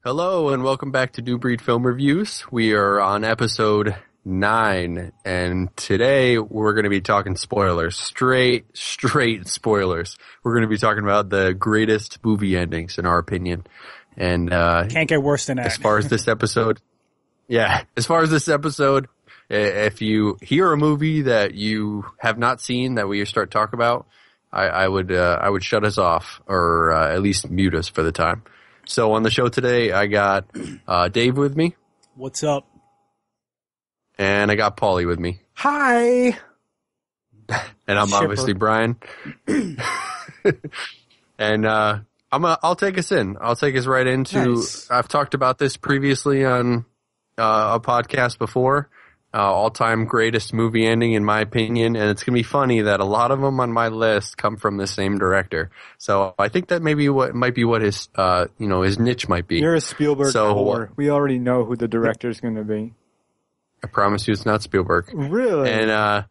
Hello and welcome back to Newbreed Film Reviews. We are on episode 9, and today we're going to be talking spoilers. Straight spoilers. We're going to be talking about the greatest movie endings, in our opinion. And can't get worse than that. As far as this episode, if you hear a movie that you have not seen that we start talking about, I would shut us off, or at least mute us for the time. So on the show today, I got Dave with me. What's up? And I got Paulie with me. Hi. And I'm obviously Brian. And I'll take us in. I'll take us right into. Nice. I've talked about this previously on a podcast before. All-time greatest movie ending, in my opinion, and it's gonna be funny that a lot of them on my list come from the same director. So I think that might be what his his niche might be. You're a Spielberg whore. We already know who the director's gonna be. I promise you, it's not Spielberg. Really? And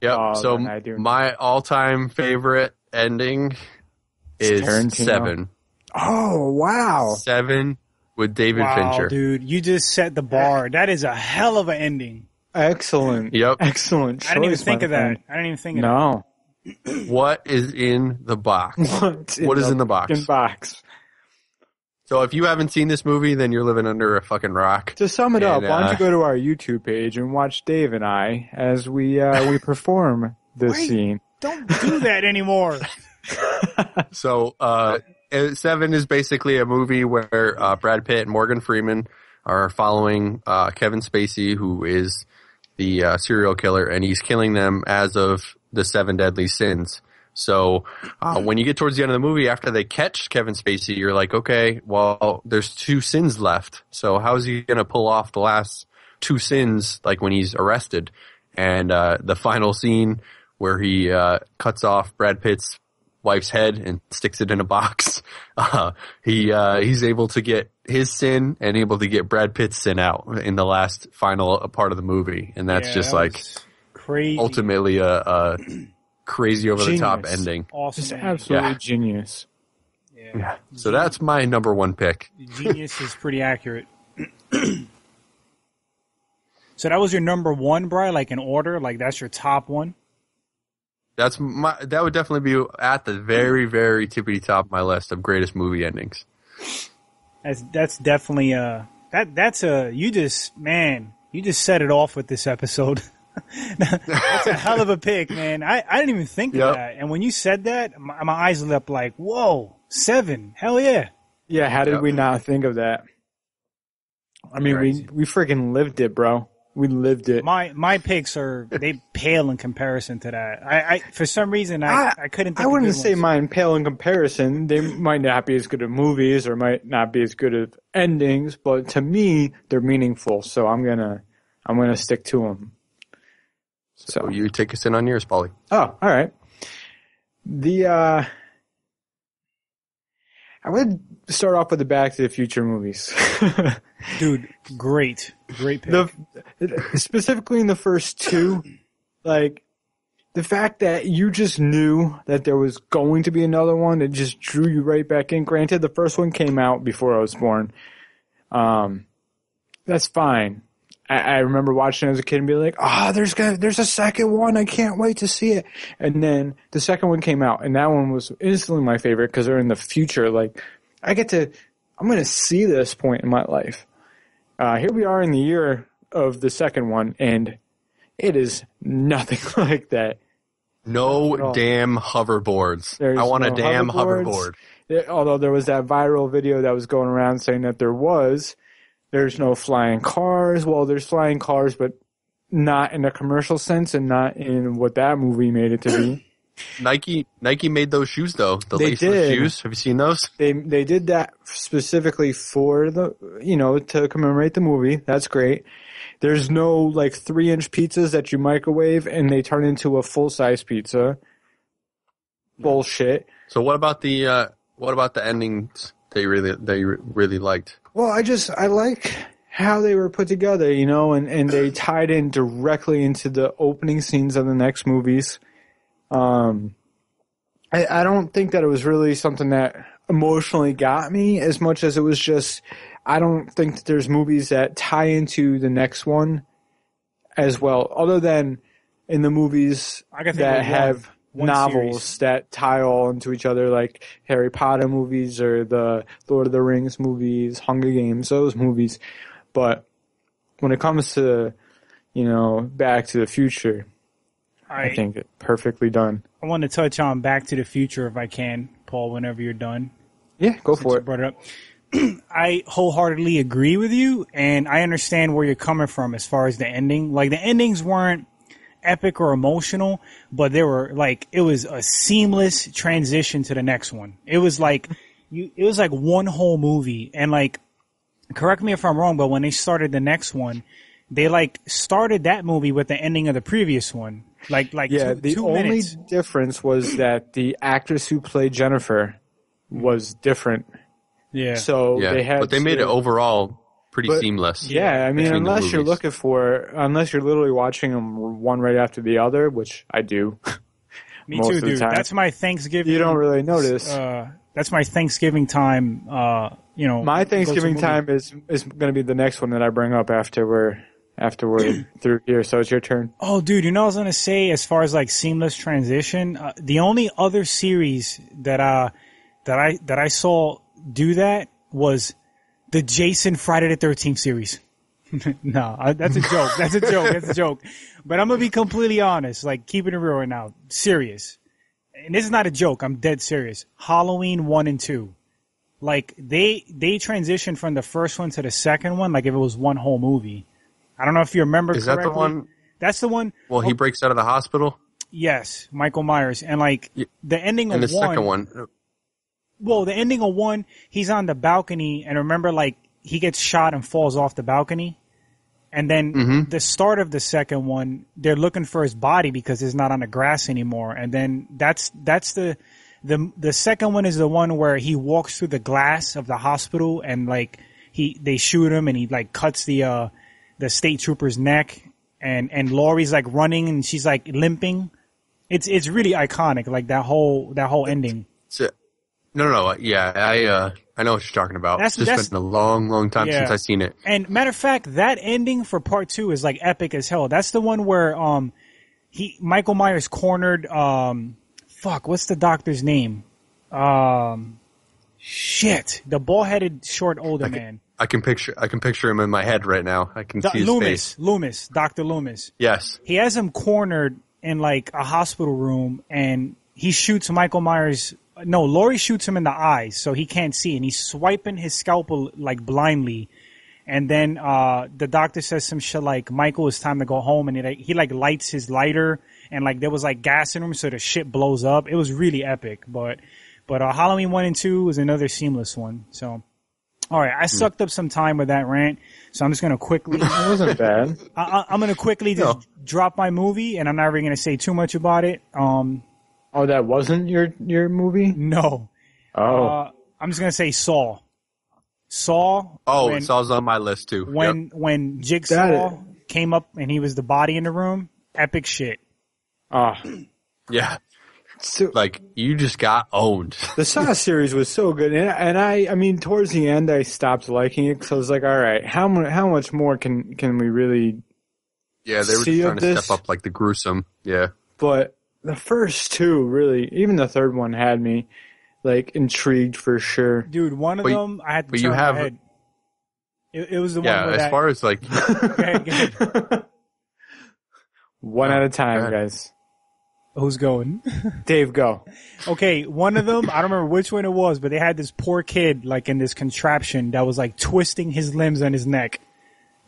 yep. Oh, so my all-time favorite ending is Tarantino. 7. Oh wow! 7 with David Fincher. Dude, you just set the bar. That is a hell of an ending. Excellent. Yep. Excellent choice, I didn't even think of that. I didn't even think of that. No. What is in the box? What is in the box? So if you haven't seen this movie, then you're living under a fucking rock. To sum it up, why don't you go to our YouTube page and watch Dave and I as we perform this scene. Don't do that anymore. So 7 is basically a movie where Brad Pitt and Morgan Freeman are following Kevin Spacey, who is the serial killer, and he's killing them as of the 7 deadly sins. So when you get towards the end of the movie, after they catch Kevin Spacey, you're like, okay, well, there's 2 sins left. So how is he going to pull off the last 2 sins, like when he's arrested? And the final scene where he cuts off Brad Pitt's wife's head and sticks it in a box. He's able to get his sin and able to get Brad Pitt's sin out in the last final part of the movie. And that's just like crazy. Ultimately a crazy over the top ending. Awesome. Just absolutely genius. Yeah. So that's my number 1 pick. Genius is pretty accurate. So that was your number 1, Brian, like in order? Like that's your top one? That would definitely be at the very, very tippity top of my list of greatest movie endings. That's definitely you just set it off with this episode. That's a hell of a pick, man. I didn't even think of that. And when you said that, my eyes lit up like, whoa, 7. Hell yeah. Yeah, how did we not think of that? I mean, we freaking lived it, bro. We lived it. My picks they pale in comparison to that. I for some reason I couldn't think I wouldn't of say mine pale in comparison. They might not be as good at movies or might not be as good at endings, but to me they're meaningful. So I'm gonna stick to them. So you take us in on yours, Paulie. Oh, all right. I would start off with the Back to the Future movies. Dude, great pick. Specifically in the first 2, like, the fact that you just knew that there was going to be another one, it just drew you right back in. Granted, the first one came out before I was born. That's fine. I remember watching it as a kid and being like, there's a second one. I can't wait to see it. And then the second one came out, and that one was instantly my favorite because they're in the future. Like, I'm going to see this point in my life. Here we are in the year of the second one, and it is nothing like that. No damn hoverboards. I want a damn hoverboard. Although there was that viral video that was going around saying that there's no flying cars. Well, there's flying cars, but not in a commercial sense and not in what that movie made it to be. Nike made those shoes though. The they laceless did. shoes. Have you seen those? They did that specifically for to commemorate the movie. That's great. There's no like 3-inch pizzas that you microwave and they turn into a full-size pizza. Bullshit. So what about the endings that you really liked? Well, I like how they were put together, and they tied in directly into the opening scenes of the next movies. I don't think that it was really something that emotionally got me as much as it was just, I don't think that there's movies that tie into the next one as well, other than in the movies that have one novels series that tie all into each other, like Harry Potter movies or the Lord of the Rings movies, Hunger Games, those movies. But when it comes to, Back to the Future, I think it's perfectly done. I want to touch on Back to the Future if I can, Paul, whenever you're done. Yeah, go for it. Brought it up. I wholeheartly agree with you, and I understand where you're coming from as far as the ending. Like, the endings weren't epic or emotional, but they were it was a seamless transition to the next one. It was like one whole movie, and correct me if I'm wrong, but when they started the next one, they started that movie with the ending of the previous one. The two only minutes. difference was that the actress who played Jennifer was different. Yeah. So they made it overall pretty seamless. Yeah, I mean, unless you're literally watching them one right after the other, which I do. Me too, dude. That's my Thanksgiving. You don't really notice. That's my Thanksgiving time. My Thanksgiving time is going to be the next one that I bring up after we're through here. So it's your turn. Oh, dude, I was gonna say, as far as seamless transition, the only other series that I saw do that was the Jason Friday the 13th series. No, that's a joke. That's a joke. But I'm gonna be completely honest, keeping it real right now, serious. And this is not a joke. I'm dead serious. Halloween 1 and 2, they transitioned from the first one to the second one, if it was one whole movie. I don't know if you remember. Is correctly. That the one? That's the one. Well, he breaks out of the hospital. Yes, Michael Myers, and the ending of the one. Second one. Well, the ending of one, he's on the balcony, and remember, he gets shot and falls off the balcony. And then the start of the second one, they're looking for his body because he's not on the grass anymore. And then that's the second one is the one where he walks through the glass of the hospital, and they shoot him, and he cuts the state trooper's neck, and Laurie's running and she's limping. It's really iconic, that whole ending. No. Yeah, I know what you're talking about. It's been a long time since I've seen it. And matter of fact, that ending for part 2 is epic as hell. That's the one where Michael Myers cornered what's the doctor's name? Shit, the bald-headed short older man. I can picture him in my head right now. I can see his face. Dr. Loomis. Yes. He has him cornered in a hospital room, and he shoots Michael Myers. No, Laurie shoots him in the eyes, so he can't see, and he's swiping his scalpel blindly. And then the doctor says some shit Michael, it's time to go home, and he lights his lighter, and there was gas in him, so the shit blows up. It was really epic. But Halloween 1 and 2 was another seamless one. So, all right, I sucked up some time with that rant, so I'm just gonna quickly. It wasn't bad. I'm gonna quickly just drop my movie, and I'm not really gonna say too much about it. Oh, that wasn't your movie? No. Oh. I'm just gonna say Saw. Saw. Oh, Saw's on my list too. When Jigsaw came up and he was the body in the room, epic shit. Yeah. So, you just got owned. The Saw series was so good, and I mean, towards the end, I stopped liking it because I was like, all right, how much more can we really? Yeah, they were just trying to step up the gruesome. Yeah, but the first two really, even the third one had me intrigued for sure. Dude, one of them I had to turn my head. It was the one. Yeah, as far as Go ahead. One at a time, guys. Who's going? Dave, go. Okay, one of them, I don't remember which one it was, but they had this poor kid in this contraption that was twisting his limbs and his neck.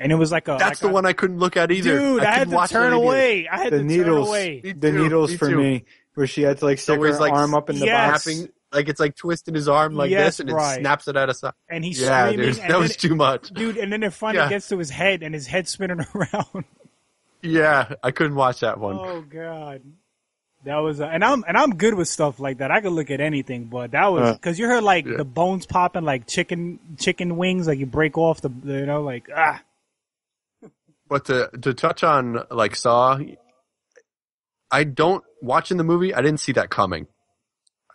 And it was That's the one I couldn't look at either. Dude, I had to turn away. I had to turn away. The needles for me, where she had to stick her arm up in the box. It's twisting his arm this, and it snaps it out of side. And he's screaming. Dude, that was too much. Dude, and then it finally gets to his head, and his head's spinning around. Yeah, I couldn't watch that one. Oh, God. That was, and I'm good with stuff like that. I could look at anything, but that was, cause you heard the bones popping chicken wings, you break off the. But to touch on Saw, I don't, watching the movie, I didn't see that coming.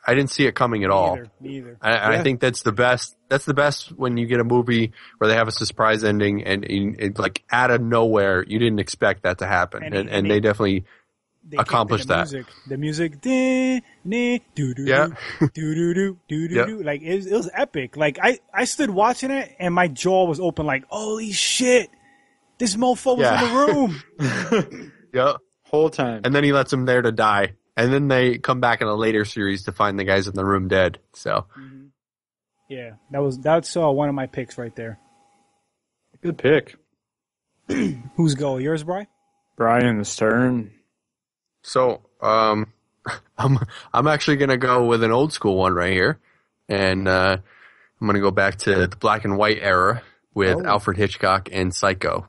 I didn't see it coming at all. Me either. I think that's the best. That's the best when you get a movie where they have a surprise ending and like out of nowhere you didn't expect that to happen, and they definitely accomplished that. The music, like it was epic. Like I stood watching it and my jaw was open, like holy shit, this mofo was in the room. Yeah, whole time, and then he lets them there to die. And then they come back in a later series to find the guys in the room dead. So, yeah, that's one of my picks right there. Good pick. Who's go? Yours, Bri? Brian the Stern. So, I'm actually gonna go with an old school one right here, and I'm gonna go back to the black and white era with Alfred Hitchcock and Psycho.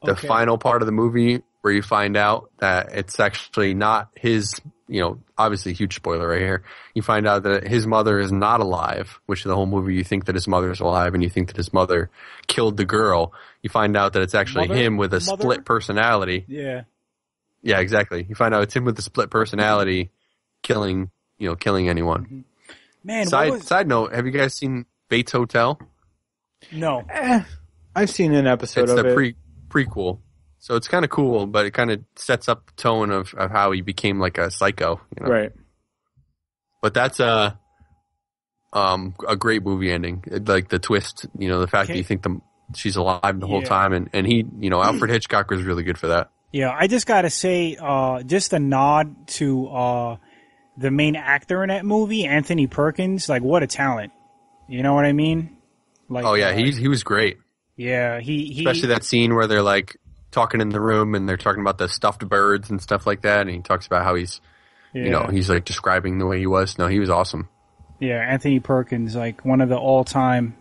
The final part of the movie, where you find out that it's actually not his, obviously huge spoiler right here. You find out that his mother is not alive, which the whole movie you think that his mother is alive and you think that his mother killed the girl. You find out that it's actually him with a split personality. Yeah. Yeah, exactly. You find out it's him with a split personality killing anyone. Man, side note, have you guys seen Bates Hotel? No. I've seen an episode of it. It's the prequel. So it's kind of cool, but it kind of sets up the tone of how he became like a psycho. Right. But that's a great movie ending. Like the twist, the fact that you think she's alive the whole time, and he, Alfred Hitchcock was really good for that. Yeah, I just gotta say, just a nod to the main actor in that movie, Anthony Perkins. Like, what a talent! You know what I mean? Like, he was great. Yeah, he especially that scene where they're like talking in the room and they're talking about the stuffed birds and stuff like that, and he talks about how he's he's like describing the way he was. No, he was awesome. Yeah, Anthony Perkins, like one of the all-time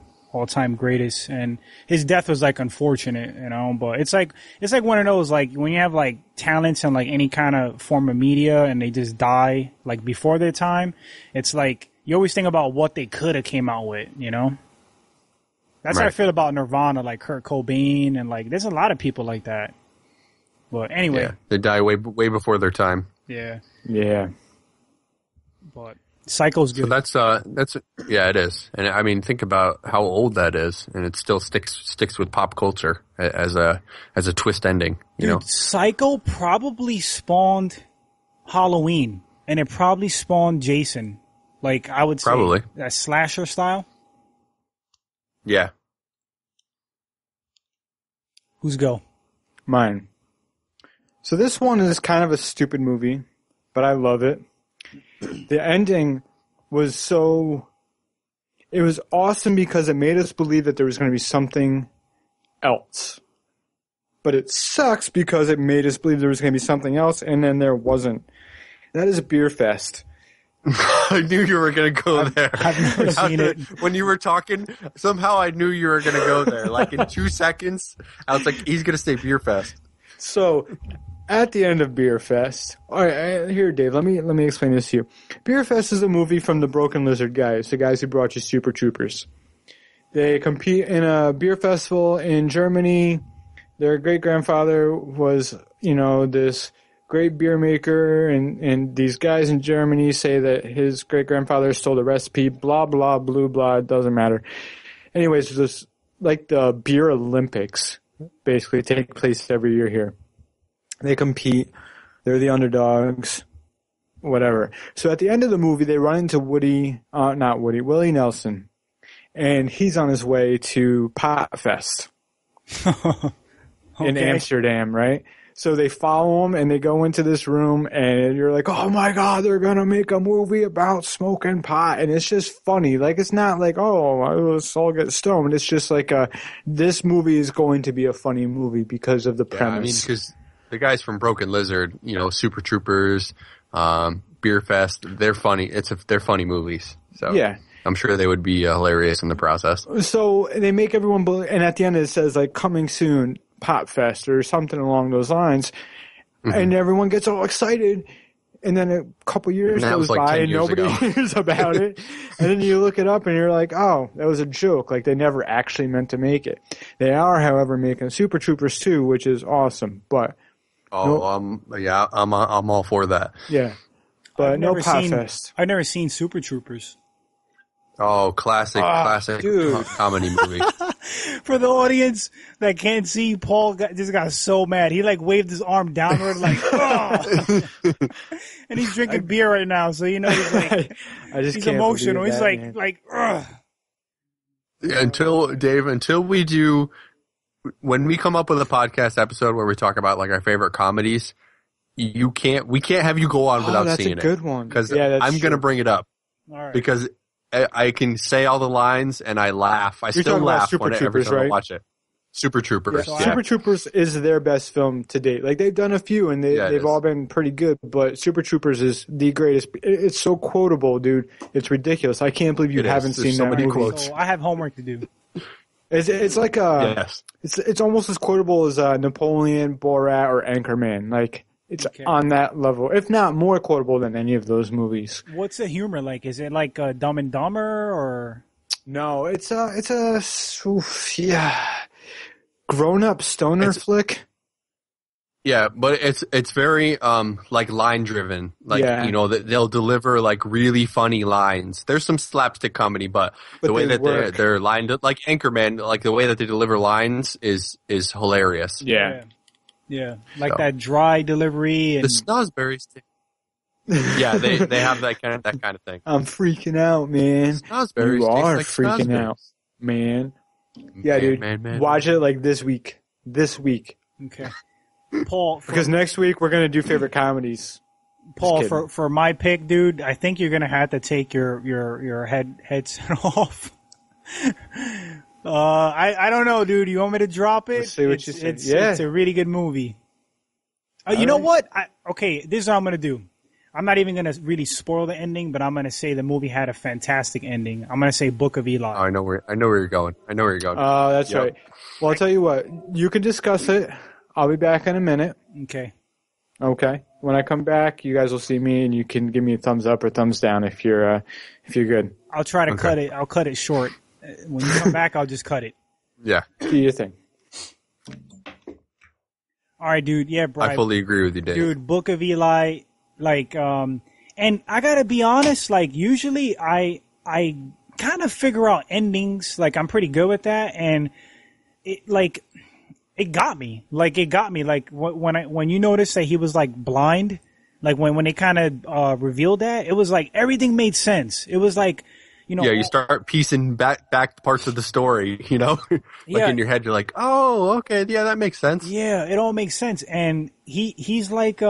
greatest, and his death was like unfortunate, but it's like one of those, like when you have like talents in like any kind of form of media and they just die like before their time, it's like you always think about what they could have came out with, That's how I feel about Nirvana, like Kurt Cobain, and like there's a lot of people like that. But anyway, they die way before their time. Yeah. But Psycho's good. So that's it is, and I mean think about how old that is, and it still sticks with pop culture as a twist ending. Dude, Psycho probably spawned Halloween, and it probably spawned Jason. Like I would say, probably that slasher style. Yeah. Who's go? Mine. So this one is kind of a stupid movie, but I love it. The ending was it was awesome because it made us believe that there was going to be something else. But it sucks because it made us believe there was going to be something else, and then there wasn't. That is Beer Fest. I knew you were going to go there. I've never seen it. When you were talking, somehow I knew you were going to go there. Like in 2 seconds, I was like, he's going to say Beer Fest. So, at the end of Beer Fest, all right, here, Dave, let me explain this to you. Beer Fest is a movie from the Broken Lizard guys, the guys who brought you Super Troopers. They compete in a beer festival in Germany. Their great-grandfather was, this great beer maker, and these guys in Germany say that his great-grandfather stole the recipe, blah, blah, blue, blah, it doesn't matter. Anyways, it's just like the beer Olympics basically take place every year here. They compete, they're the underdogs, whatever. So at the end of the movie, they run into Willie Nelson, and he's on his way to Pot Fest in Amsterdam, right? So they follow him, and they go into this room, and you're like, oh my God, they're going to make a movie about smoking pot. And it's just funny. Like, it's not like, oh, let's all get stoned. It's just like, this movie is going to be a funny movie because of the premise. I mean, because the guys from Broken Lizard, Super Troopers, Beer Fest, they're funny. They're funny movies. So yeah. I'm sure they would be hilarious in the process. So they make everyone believe, and at the end it says like coming soon, Pop Fest or something along those lines, and everyone gets all excited. And then a couple years goes by and nobody hears about it. And then you look it up and you're like, oh, that was a joke. Like they never actually meant to make it. They are, however, making Super Troopers 2, which is awesome. But I'm all for that. Yeah. but no Podfest. I've never seen Super Troopers. Oh, classic comedy movie. For the audience that can't see, Paul just got so mad. He like waved his arm downward like, oh! And he's drinking beer right now, so you know he's like, he's emotional. He's like, ugh. Until we do, when we come up with a podcast episode where we talk about like our favorite comedies, we can't have you go on without seeing it. That's a good one. Because I'm going to bring it up. All right. Because I can say all the lines and I laugh. You're still laugh every time I watch it. Super Troopers. Yeah. Super Troopers is their best film to date. Like they've done a few and they've all been pretty good, but Super Troopers is the greatest. It's so quotable, dude. It's ridiculous. I can't believe you haven't seen so many quotes. So I have homework to do. It's like it's almost as quotable as Napoleon, Borat, or Anchorman. Like it's on that level, if not more quotable than any of those movies. What's the humor like? Is it like Dumb and Dumber or? No, it's grown-up stoner flick. Yeah, but it's very like line driven. Like you know that they'll deliver like really funny lines. There's some slapstick comedy, but the way that they're lined up, like Anchorman, like the way that they deliver lines is hilarious. Yeah. Like that dry delivery and the snozzberries. Yeah, they have that kind of thing. I'm freaking out, man. Snozzberries you are like freaking out, man. Yeah, dude. Man. Watch it like this week. Okay. Paul, because next week we're gonna do favorite comedies. Paul, for my pick, dude, I think you're gonna have to take your headset off. I don't know, dude. You want me to drop it? Let's see what you say. It's a really good movie. You know what? This is what I'm gonna do. I'm not even gonna really spoil the ending, but I'm gonna say the movie had a fantastic ending. I'm gonna say Book of Eli. Oh, I know where you're going. Oh, that's right. Well, I'll tell you what. You can discuss it. I'll be back in a minute. Okay. When I come back, you guys will see me, and you can give me a thumbs up or thumbs down if you're good. I'll try to cut it. I'll cut it short. When you come back, I'll just cut it. Yeah. Do your thing. All right, dude. Yeah, Brian. I fully agree with you, Dave. Dude, Book of Eli, and I gotta be honest, like, usually I kind of figure out endings, like, I'm pretty good with that, and it got me. Like, when you notice that he was, like, blind, like, when they kind of, revealed that, it was like, everything made sense. It was like, you know. Yeah, you start piecing back parts of the story, you know? In your head, you're like, oh, okay, yeah, that makes sense. Yeah, it all makes sense. And he's like,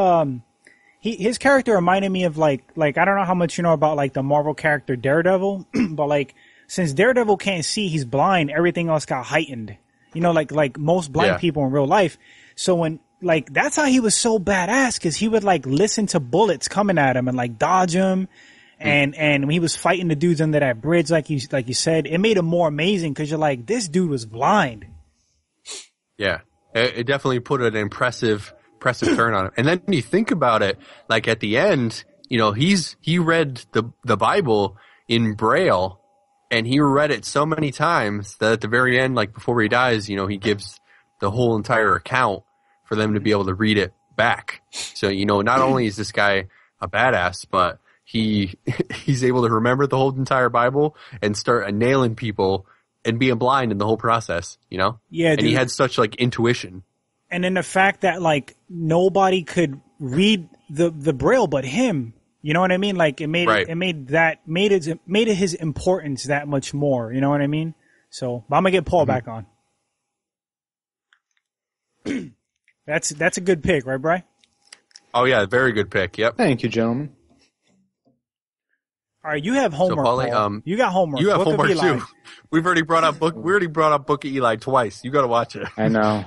his character reminded me of like, I don't know how much you know about, like, the Marvel character Daredevil, but, like, since Daredevil can't see, he's blind, everything else got heightened. You know, like most blind people in real life. So when, like, that's how he was so badass, cause he would, like, listen to bullets coming at him and, like, dodge them. And when he was fighting the dudes under that bridge, like you said, it made him more amazing, cause you're like, this dude was blind. Yeah. It definitely put an impressive turn on him. And then when you think about it, like at the end, you know, he read the Bible in Braille, and he read it so many times that at the very end, like before he dies, you know, he gives the whole entire account for them to be able to read it back. So, you know, not only is this guy a badass, but he's able to remember the whole entire Bible and start nailing people and being blind in the whole process, you know? Yeah, and he had such, like, intuition. And then the fact that, like, nobody could read the Braille but him. You know what I mean? Like, it made his importance that much more. You know what I mean? So, I'm gonna get Paul back on. That's a good pick, right, Bri? Oh yeah, very good pick. Yep. Thank you, gentlemen. All right, you have homework. So, Paulie, Paul. You got homework. You have Book homework too. We already brought up Book of Eli twice. You got to watch it. I know.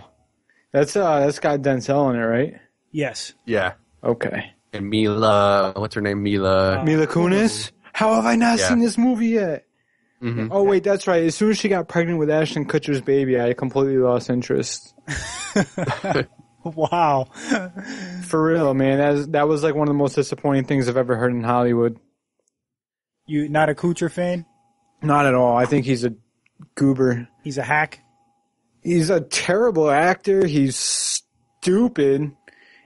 That's got Denzel in it, right? Yes. Yeah. Okay. And Mila, what's her name? Mila Kunis? How have I not seen this movie yet? Mm-hmm. Oh, wait, that's right. As soon as she got pregnant with Ashton Kutcher's baby, I completely lost interest. Wow. For real, man. That was like one of the most disappointing things I've ever heard in Hollywood. You not a Kutcher fan? Not at all. I think he's a goober. He's a hack? He's a terrible actor. He's stupid.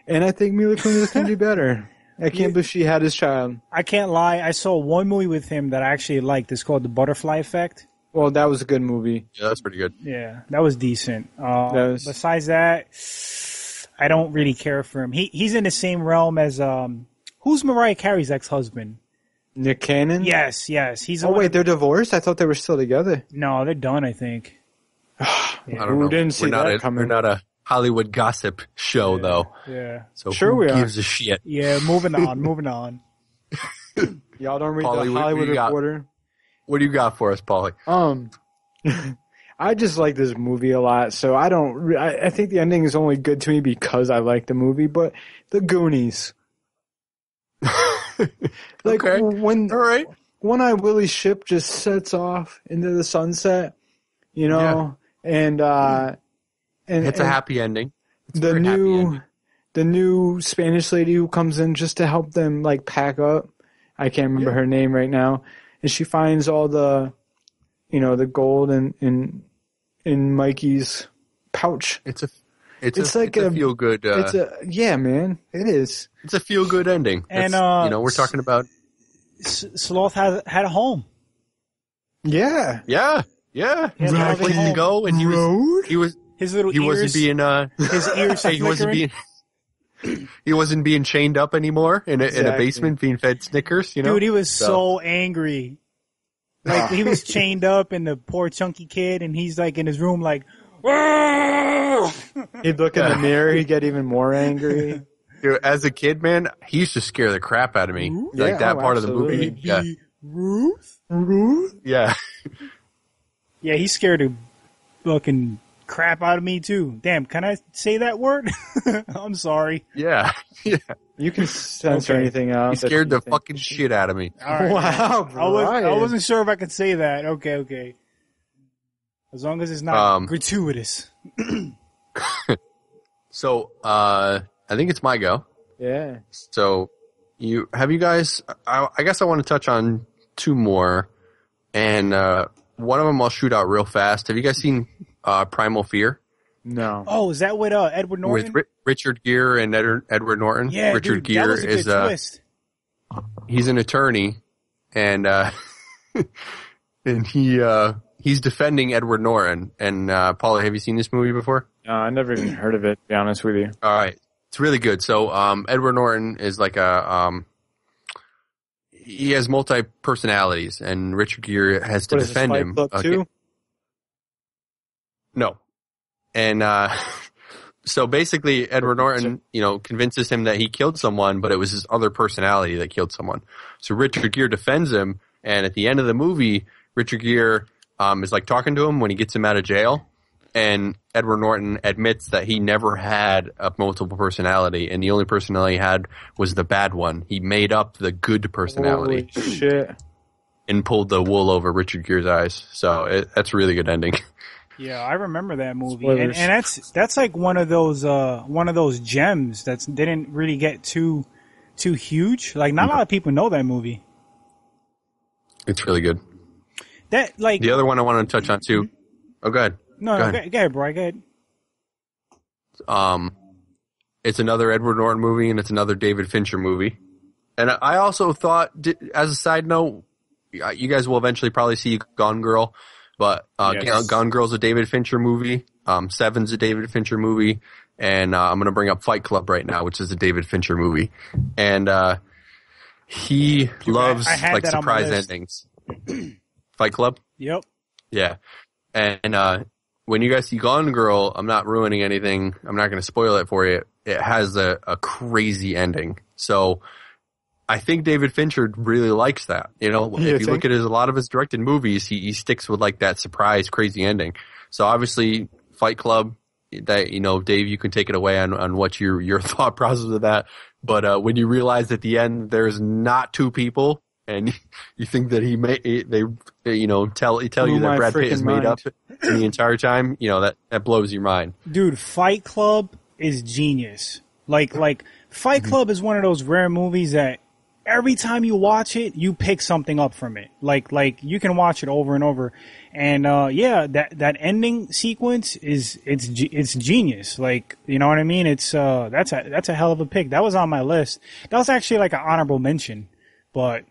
And I think Mila Kunis can be better. I can't believe she had his child. I can't lie. I saw one movie with him that I actually liked. It's called The Butterfly Effect. Well, that was a good movie. Yeah, that's pretty good. Yeah, that was decent. Besides that, I don't really care for him. He's in the same realm as who's Mariah Carey's ex-husband? Nick Cannon? Yes. He's. Oh wait, they're divorced? I thought they were still together. No, they're done, I think. I don't know. Didn't see that coming. We're not a Hollywood gossip show, though. Yeah. So sure who we gives are. a shit? Yeah, moving on. Y'all don't read Paulie, the Hollywood Reporter? What do you got for us, Paulie? I just like this movie a lot, so I think the ending is only good to me because I like the movie, but The Goonies. Like, okay. All right. One-Eye Willie's ship just sets off into the sunset, and it's a happy ending. It's the new Spanish lady who comes in just to help them like pack up. I can't remember her name right now, and she finds all the, the gold in Mikey's pouch. It's a feel good. Man, it is. It's a feel good ending. And we're talking about Sloth had a home. Yeah. Yeah. Right. Place to go, and he was his little he ears. wasn't being His ears. he wasn't being chained up anymore in a basement being fed Snickers. Dude, he was so angry. Like he was chained up, and the poor chunky kid, and he's like in his room, like. He'd look in the mirror, he'd get even more angry. Dude, as a kid, man, he used to scare the crap out of me. Like that part absolutely. of the movie. Yeah. Ruth? Yeah. Yeah, he scared the fucking crap out of me too. Damn, can I say that word? I'm sorry. Yeah. You can censor anything out. He scared the fucking shit out of me. All right. Wow, I wasn't sure if I could say that. Okay. As long as it's not gratuitous. So, I think it's my go. Yeah. So, you guys, I guess I want to touch on two more, and one of them I'll shoot out real fast. Have you guys seen Primal Fear? No. Oh, is that with Edward Norton? With Richard Gere and Edward Norton? Yeah, Richard dude, Gere that was a good twist. He's an attorney, and and he's defending Edward Norton. And Paula, have you seen this movie before? I never even heard of it, to be honest with you. All right. It's really good. So, Edward Norton is like he has multi-personalities, and Richard Gere has to defend him. Fight Club 2? No. And, so basically Edward Norton, convinces him that he killed someone, but it was his other personality that killed someone. So Richard Gere defends him, and at the end of the movie, Richard Gere, is like talking to him when he gets him out of jail. And Edward Norton admits that he never had a multiple personality, and the only personality he had was the bad one. He made up the good personality. Holy shit. And pulled the wool over Richard Gere's eyes. So that's a really good ending. Yeah, I remember that movie, Spoilers. and that's like one of those gems that didn't really get too huge. Like not a lot of people know that movie. It's really good. That like the other one I want to touch on too. Oh, go ahead. No, go ahead, bro. Go ahead. It's another Edward Norton movie, and it's another David Fincher movie. And I also thought, as a side note, you guys will eventually probably see Gone Girl, but Yes. Gone Girl's a David Fincher movie. Seven's a David Fincher movie, and I'm going to bring up Fight Club right now, which is a David Fincher movie. And he loves like surprise endings. Fight Club? Yep. Yeah. And when you guys see Gone Girl, I'm not ruining anything. I'm not going to spoil it for you. It has a crazy ending. So I think David Fincher really likes that. If you look at a lot of his directed movies, he sticks with like that surprise, crazy ending. So obviously Fight Club, that, Dave, you can take it away on what your thought process of that. But when you realize at the end there's not two people, and you think that tell you that Brad Pitt is made up the entire time, that blows your mind. Dude, Fight Club is genius. Like Fight Club is one of those rare movies that every time you watch it, you pick something up from it. Like you can watch it over and over. And, that ending sequence it's genius. Like, you know what I mean? It's, that's a hell of a pick. That was on my list. That was actually like an honorable mention, but.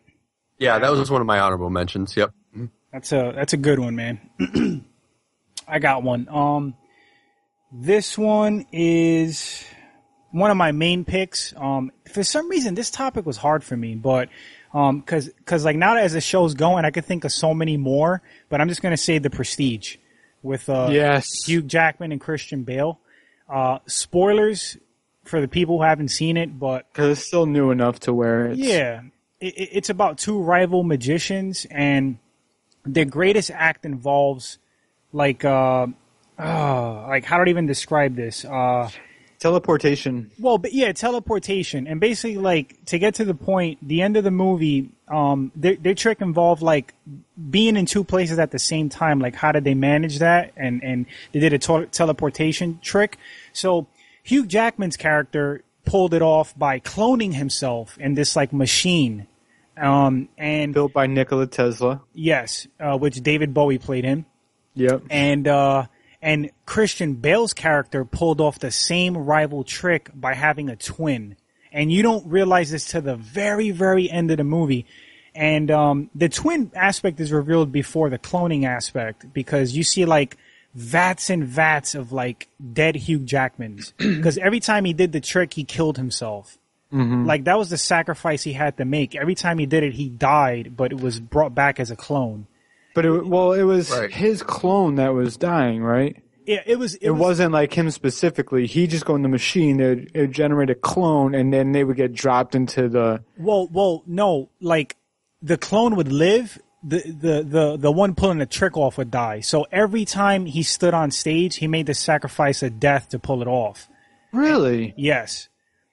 Yeah, that was one of my honorable mentions. Yep. That's a good one, man. I got one. This one is one of my main picks. For some reason, this topic was hard for me, but cause like now as the show's going, I could think of so many more, but I'm just gonna say The Prestige with Hugh Jackman and Christian Bale. Spoilers for the people who haven't seen it, but because it's still new enough to where it's it's about two rival magicians, and their greatest act involves like how do I even describe this? Teleportation. Well, but yeah, teleportation. And basically, like, to get to the point, the end of the movie, their trick involved, like, being in two places at the same time. Like, how did they manage that? And they did a teleportation trick. So, Hugh Jackman's character pulled it off by cloning himself in this, like, machine. And built by Nikola Tesla. Yes, which David Bowie played him. Yep. And Christian Bale's character pulled off the same rival trick by having a twin. And you don't realize this to the very, very end of the movie. And the twin aspect is revealed before the cloning aspect, because you see like vats and vats of like dead Hugh Jackmans. Because every time he did the trick, he killed himself. Mm-hmm. Like that was the sacrifice he had to make. Every time he did it, he died, but it was brought back as a clone. But it was his clone that was dying, right? Yeah, it wasn't like him specifically. He just go in the machine, it would generate a clone, and then they would get dropped into the. Well, no, like the clone would live. The one pulling the trick off would die. So every time he stood on stage, he made the sacrifice of death to pull it off. Really? Yes.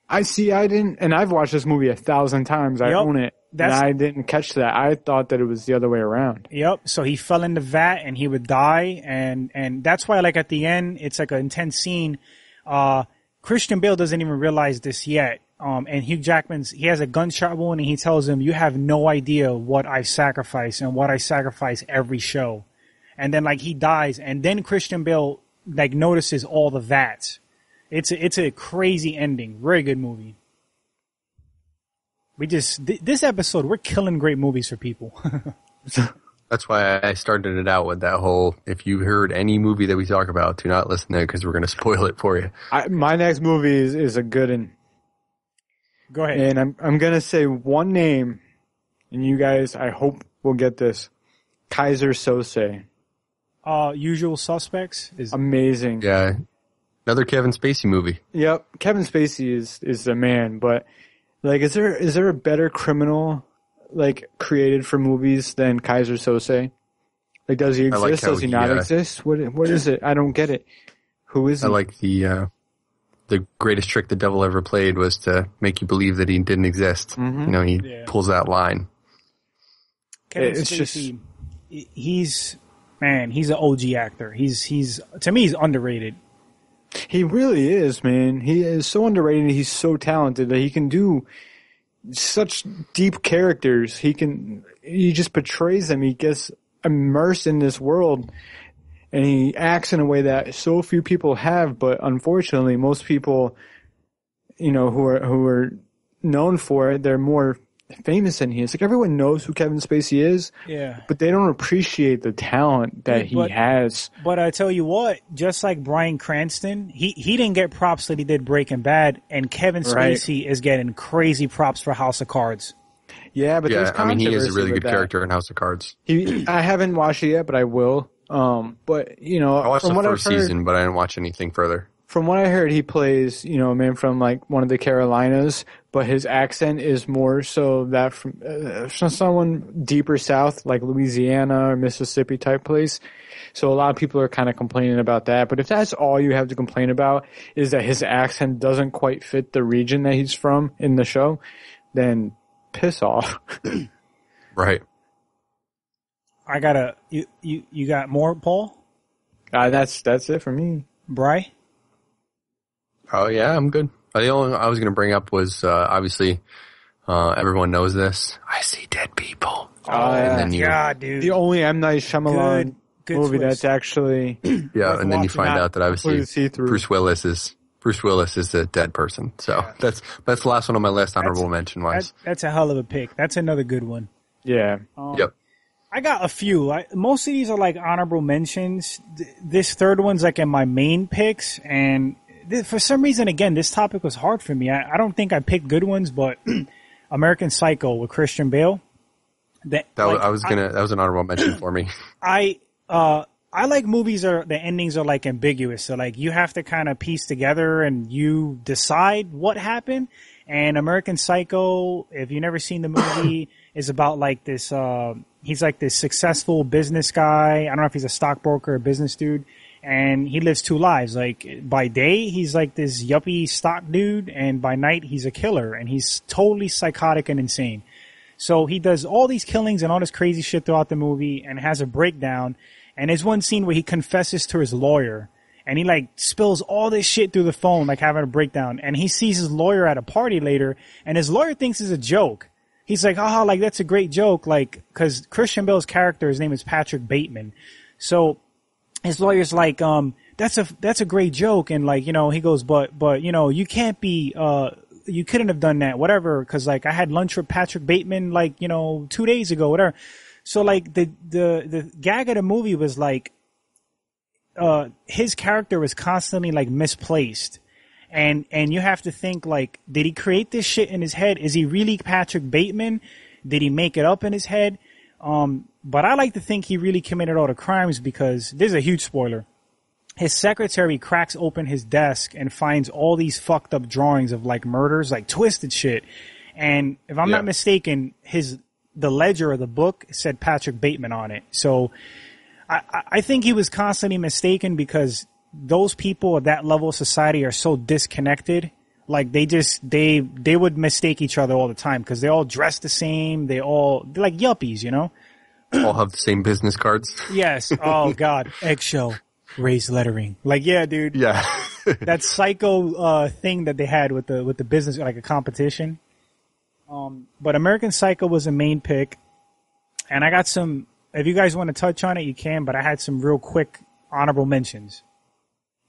I see. I didn't, and I've watched this movie 1,000 times. I own it. And I didn't catch that. I thought that it was the other way around. Yep. So he fell in the vat and he would die. And that's why, like, at the end, it's like an intense scene. Christian Bale doesn't even realize this yet. And Hugh Jackman's, he has a gunshot wound and he tells him, you have no idea what I sacrifice and what I sacrifice every show. And then, like, he dies. And then Christian Bale, like, notices all the vats. It's a crazy ending. Very good movie. This episode, we're killing great movies for people. That's why I started it out with that whole, if you heard any movie that we talk about, do not listen to it because we're going to spoil it for you. My next movie is a good one. Go ahead. And I'm going to say one name, and you guys, I hope will get this. Kaiser Sose. Usual Suspects is amazing. Yeah. Another Kevin Spacey movie. Yep. Kevin Spacey is the man, but like, is there a better criminal, like, created for movies than Kaiser Sose? Like, does he exist? Does he not exist? What is it? I don't get it. Who is he? I like the greatest trick the devil ever played was to make you believe that he didn't exist. Mm-hmm. You know, he pulls that line. Kevin Spacey, he's an OG actor. He's to me, he's underrated. He really is, man. He is so underrated. He's so talented that he can do such deep characters. He just portrays them. He gets immersed in this world and he acts in a way that so few people have. But unfortunately, most people, you know, who are known for it, they're more famous than he is. Like, everyone knows who Kevin Spacey is. Yeah. But they don't appreciate the talent that he has. But I tell you what, just like Bryan Cranston, he didn't get props that he did Breaking Bad, and Kevin Spacey is getting crazy props for House of Cards. Yeah, but there's controversy. I mean, he is a really good character in House of Cards. I haven't watched it yet, but I will. But, you know, I watched the first season, but I didn't watch anything further. From what I heard, he plays, you know, a man from like one of the Carolinas, but his accent is more so that from someone deeper south, like Louisiana or Mississippi type place. So a lot of people are kind of complaining about that. But if that's all you have to complain about is that his accent doesn't quite fit the region that he's from in the show, then piss off. Right. I gotta, you got more, Paul? That's it for me. Bri? Oh yeah, I'm good. The only I was going to bring up was obviously Everyone knows this. I see dead people. And then God, dude. The only M. Night Shyamalan good movie twist. that's actually and then you find out that obviously Bruce Willis is a dead person. So that's the last one on my list. Honorable mention wise. That's a hell of a pick. That's another good one. Yeah. Yep. I got a few. Most of these are like honorable mentions. This third one's like in my main picks, and for some reason, again, this topic was hard for me. I don't think I picked good ones, but American Psycho with Christian Bale. That was an honorable mention for me. I like movies the endings are like ambiguous, so like you have to kind of piece together and you decide what happened. And American Psycho, if you've never seen the movie, is about like this. He's like this successful business guy. I don't know if he's a stockbroker or a business dude, and he lives two lives. Like by day, he's like this yuppie stock dude, and by night, he's a killer, and he's totally psychotic and insane. So he does all these killings and all this crazy shit throughout the movie, and has a breakdown. And there's one scene where he confesses to his lawyer, and he like spills all this shit through the phone, like having a breakdown. And he sees his lawyer at a party later, and his lawyer thinks it's a joke. He's like, like that's a great joke, like, cause Christian Bale's character, his name is Patrick Bateman. So his lawyer's like, that's a great joke. And like, he goes, but, you can't be, you couldn't have done that, whatever. Cause like I had lunch with Patrick Bateman, like, 2 days ago, whatever. So like the gag of the movie was like, his character was constantly like misplaced. And you have to think like, did he create this shit in his head? Is he really Patrick Bateman? Did he make it up in his head? But I like to think he really committed all the crimes because there's a huge spoiler. His secretary cracks open his desk and finds all these fucked up drawings of like murders, like twisted shit. And if I'm not mistaken, the ledger of the book said Patrick Bateman on it. So I think he was constantly mistaken because those people at that level of society are so disconnected. Like they would mistake each other all the time because they all dress the same. They're like yuppies, All have the same business cards. Yes. Oh God. Eggshell. Raised lettering. Like, yeah, dude. Yeah. That psycho, thing that they had with the business, like a competition. But American Psycho was a main pick. And I got some, if you guys want to touch on it, you can, but I had some real quick honorable mentions.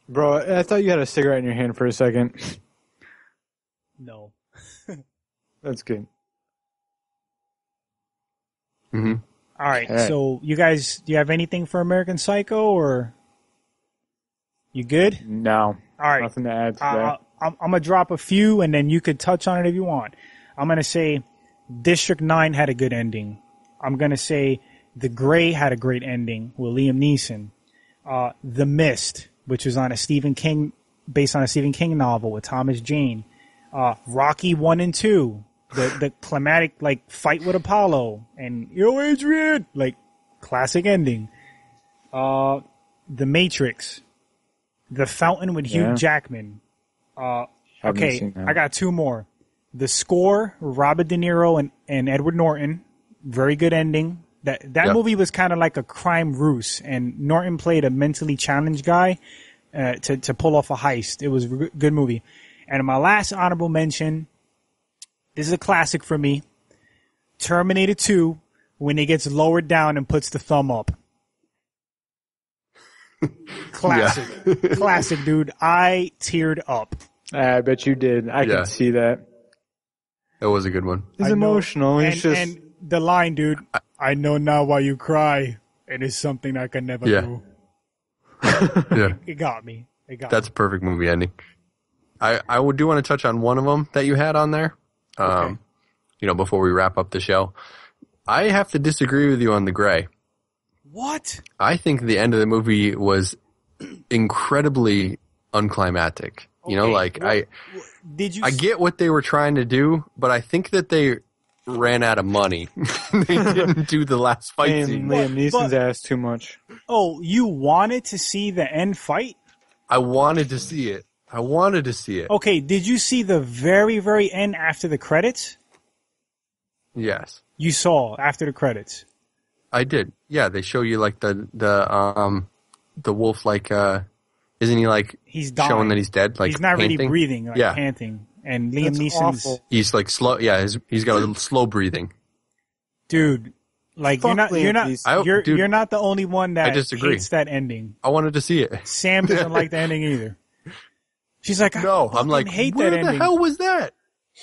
Bro, I thought you had a cigarette in your hand for a second. No. That's good. Mm-hmm. All right. So you guys, do you have anything for American Psycho or you good? No. All right. Nothing to add to that. I'm going to drop a few and then you could touch on it if you want. I'm going to say District 9 had a good ending. I'm going to say The Grey had a great ending with Liam Neeson. The Mist, which was based on a Stephen King novel with Thomas Jane. Rocky 1 and 2, the climatic, like, fight with Apollo. And, yo, Adrian! Like, classic ending. The Matrix. The Fountain with Hugh Jackman. Okay, I got two more. The Score, Robert De Niro and Edward Norton. Very good ending. That movie was kind of like a crime ruse, and Norton played a mentally challenged guy to pull off a heist. It was a good movie. And my last honorable mention, this is a classic for me, Terminator 2, when he gets lowered down and puts the thumb up. Classic. Classic, dude. I teared up. I bet you did. I can see that. It was a good one. He's emotional. And the line, dude, I know now why you cry. It is something I can never do. Yeah. It got me. That's a perfect movie ending. I do want to touch on one of them that you had on there. Okay. Before we wrap up the show. I have to disagree with you on The Grey. What? I think the end of the movie was incredibly unclimactic. Okay. I get what they were trying to do, but I think that they ran out of money. They didn't do the last fight scene. Liam Neeson's ass too much. Oh, you wanted to see the end fight? I wanted to see it. Okay, did you see the very, very end after the credits? Yes. You saw after the credits? I did. Yeah, they show you like the wolf, like, isn't he like he's dying. showing that he's dead? Like he's not panting? really breathing, like panting. And Liam That's Neeson's awful. He's like slow. Yeah, he's got a little slow breathing. dude. Like Fuck you're Liam not Neeson. you're not the only one I that disagree. hates that ending. I wanted to see it. Sam doesn't like the ending either. She's like, No, I'm like, hate where that the ending. hell was that?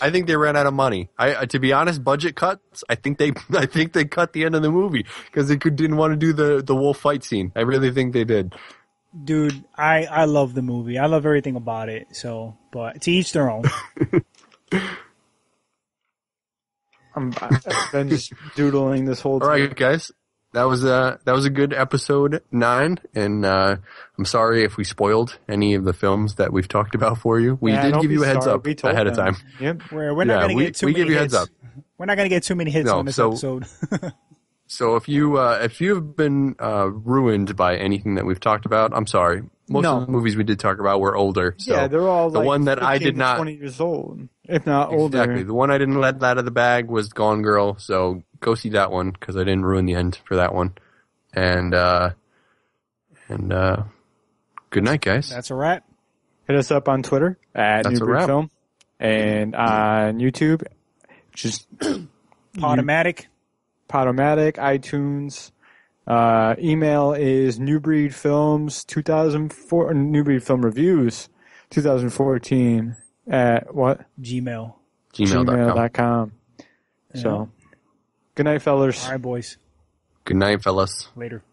I think they ran out of money. To be honest, budget cuts. I think they cut the end of the movie because they didn't want to do the wolf fight scene. I really think they did. Dude, I love the movie. I love everything about it. So, but to each their own. I've been just doodling this whole All time. right, guys. That was a good episode 9, and I'm sorry if we spoiled any of the films that we've talked about for you. We did don't give be you a heads sorry. up We told ahead of them. time. Yep. We're not gonna get too we many give you hits. heads up. We're not gonna get too many hits No, on this so- episode. So if you've been ruined by anything that we've talked about, I'm sorry. Most No. of the movies we did talk about were older. So Yeah, they're all the like one that I 15 did to not 20 years old, if not older. exactly the one I didn't let out of the bag was Gone Girl. So go see that one because I didn't ruin the end for that one. And good night, guys. That's a wrap. Hit us up on Twitter at That's a Newbreed wrap. Film and on YouTube, just Podomatic. Podomatic, iTunes. Email is newbreedfilms2004 Newbreed Film Reviews 2014 at what? Gmail. Gmail.com. Gmail.com. So, good night, fellas. All right, boys. Good night, fellas. Later.